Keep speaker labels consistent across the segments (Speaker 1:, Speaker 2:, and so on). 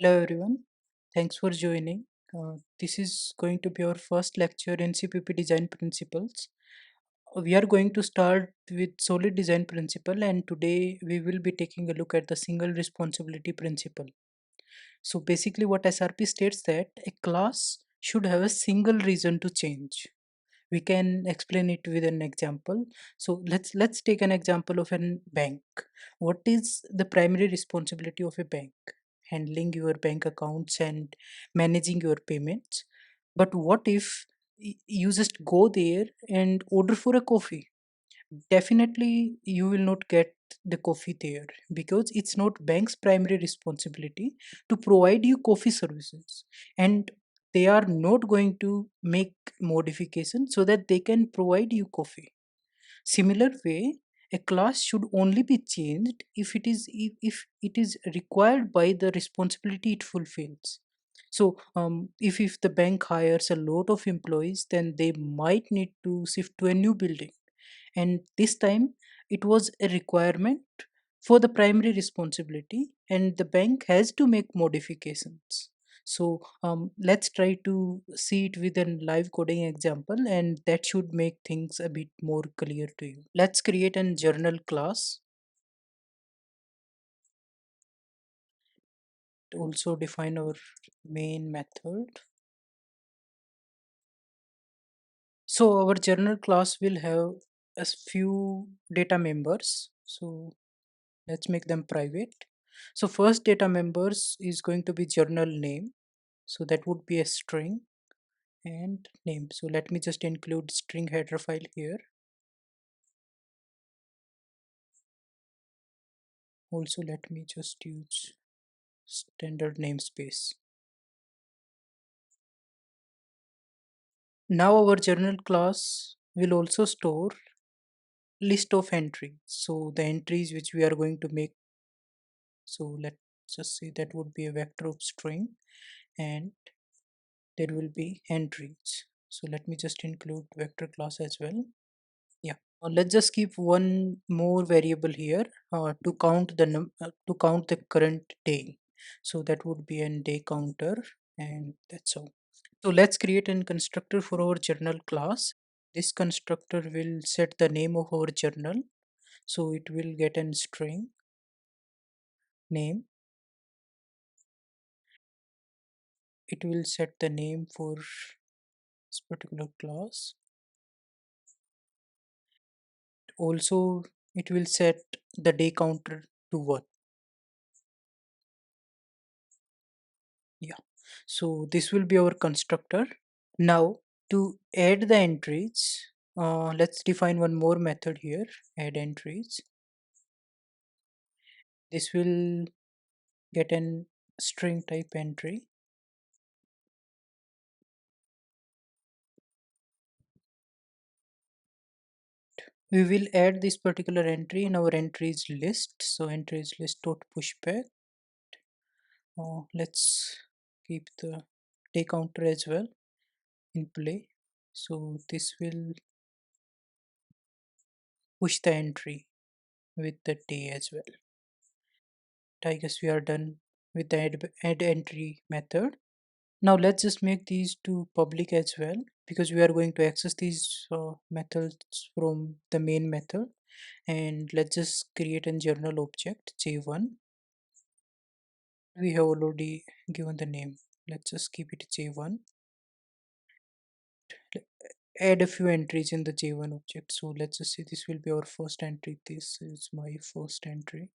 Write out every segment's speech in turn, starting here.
Speaker 1: Hello everyone, thanks for joining. This is going to be our first lecture in CPP design principles. We are going to start with solid design principle, and today we will be taking a look at the single responsibility principle. So basically what SRP states that a class should have a single reason to change. We can explain it with an example. So let's take an example of an bank. What is the primary responsibility of a bank? Handling your bank accounts and managing your payments. But what if you just go there and order for a coffee? Definitely you will not get the coffee there, because it's not bank's primary responsibility to provide you coffee services, and they are not going to make modifications so that they can provide you coffee. Similar way, a class should only be changed if it is required by the responsibility it fulfills. So if the bank hires a lot of employees, then they might need to shift to a new building, and this time it was a requirement for the primary responsibility, and the bank has to make modifications. So let's try to see it with a live coding example, and that should make things a bit more clear to you. Let's create a journal class. Also define our main method. So our journal class will have a few data members. So let's make them private. So first data members is going to be journal name. So that would be a string and name. So let me just include string header file here. Also let me just use standard namespace. Now our journal class will also store list of entries. So the entries which we are going to make. So let's just say that would be a vector of string, and there will be entries. So let me just include vector class as well. Yeah. Let's just keep one more variable here to count the current day. So that would be a day counter, and that's all. So let's create a constructor for our journal class. This constructor will set the name of our journal. So it will get a string name. It will set the name for this particular class. Also, it will set the day counter to 1. Yeah. So this will be our constructor. Now to add the entries, let's define one more method here, add entries. This will get an string type entry. We will add this particular entry in our entries list. So entries list dot pushback. Let's keep the day counter as well in play. So this will push the entry with the day as well. I guess we are done with the add entry method. Now let's just make these two public as well, because we are going to access these methods from the main method. And let's just create a journal object j1. We have already given the name. Let's just keep it j1. Add a few entries in the j1 object. So let's just say this will be our first entry. This is my first entry.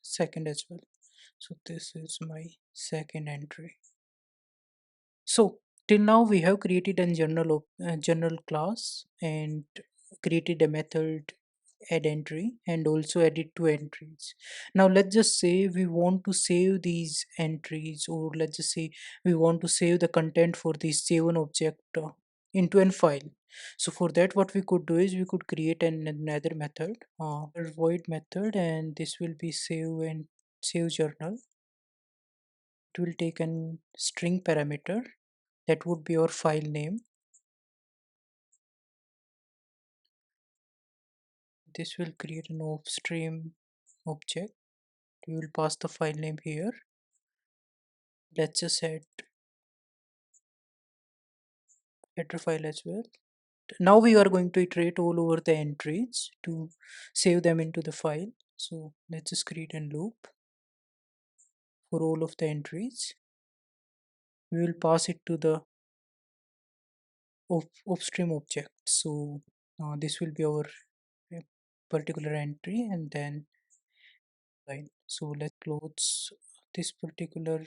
Speaker 1: Second as well. So this is my second entry. So till now we have created a journal class and created a method add entry and also added two entries. Now let's just say we want to save these entries, or let's just say we want to save the content for this J1 object into a file. So for that what we could do is we could create another method, a void method, and this will be save journal. It will take an string parameter, that would be our file name. This will create an offstream object. We will pass the file name here. Let's just add header file as well. Now we are going to iterate all over the entries to save them into the file. So let's just create a loop for all of the entries. We will pass it to the upstream object. So this will be our uh, particular entry, and then file. So let's close this particular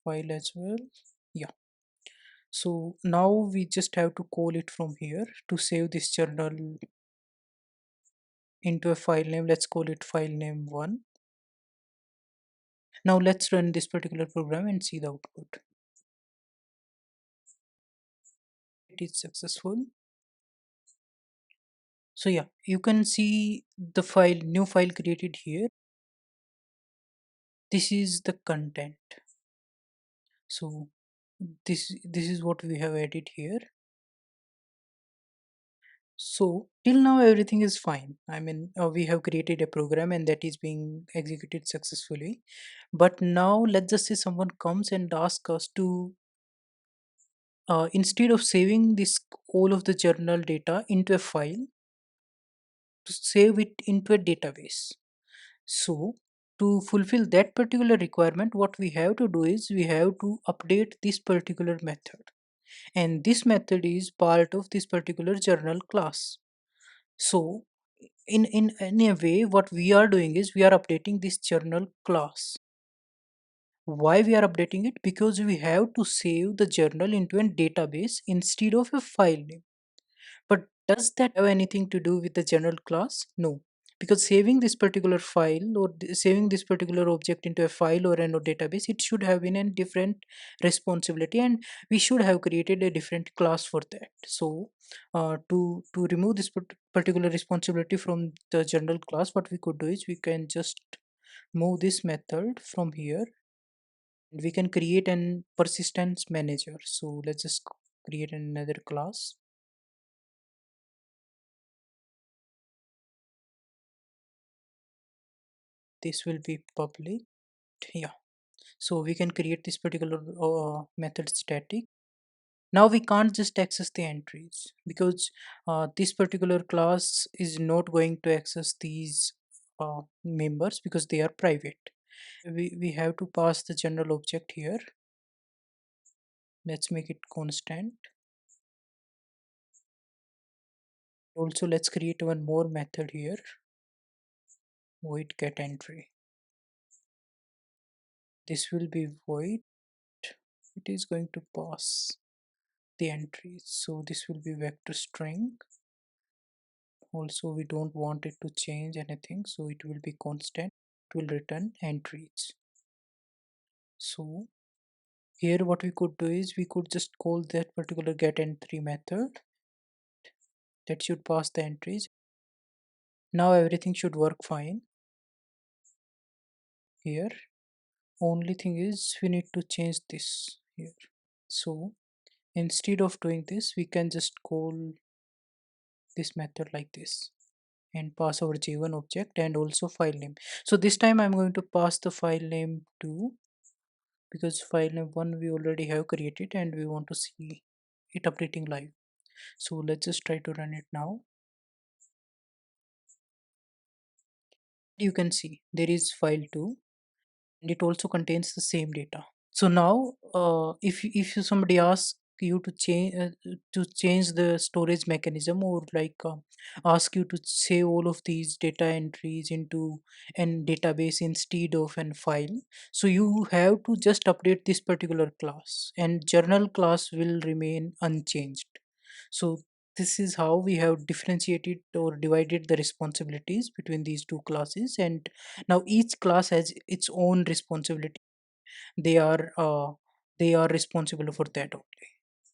Speaker 1: file as well. Yeah. So now we just have to call it from here to save this journal into a file name. Let's call it file name 1. Now let's run this particular program and see the output. It is successful. So yeah, you can see the new file created here. This is the content. So this is what we have added here. So till now everything is fine. I mean, we have created a program and that is being executed successfully. But now let's just say someone comes and asks us to instead of saving this all of the journal data into a file, to save it into a database. So to fulfill that particular requirement, what we have to do is we have to update this particular method, and this method is part of this particular journal class. So in a way, what we are doing is we are updating this journal class. Why we are updating it? Because we have to save the journal into a database instead of a file name. But does that have anything to do with the general class? No, because saving this particular file or saving this particular object into a file or a database, it should have been a different responsibility, and we should have created a different class for that. So, to remove this particular responsibility from the general class, what we could do is we can just move this method from here. We can create an persistence manager. So let's just create another class. This will be public. Yeah, so we can create this particular method static. Now we can't just access the entries because this particular class is not going to access these members because they are private. We have to pass the general object here. Let's make it constant. Also, let's create one more method here, void get entry. This will be void. It is going to pass the entries, so this will be vector string. Also, we don't want it to change anything, so it will be constant. It will return entries. So here what we could do is we could just call that particular get entry method that should pass the entries. Now everything should work fine here. Only thing is we need to change this here. So instead of doing this, we can just call this method like this and pass our j1 object and also file name. So this time I'm going to pass the file name to, because file name 1 we already have created and we want to see it updating live. So let's just try to run it now. You can see there is file 2 and it also contains the same data. So now if somebody asks you to change the storage mechanism, or like ask you to save all of these data entries into an database instead of an file, so you have to just update this particular class and journal class will remain unchanged. So this is how we have differentiated or divided the responsibilities between these two classes, and now each class has its own responsibility. They are uh, they are responsible for that only.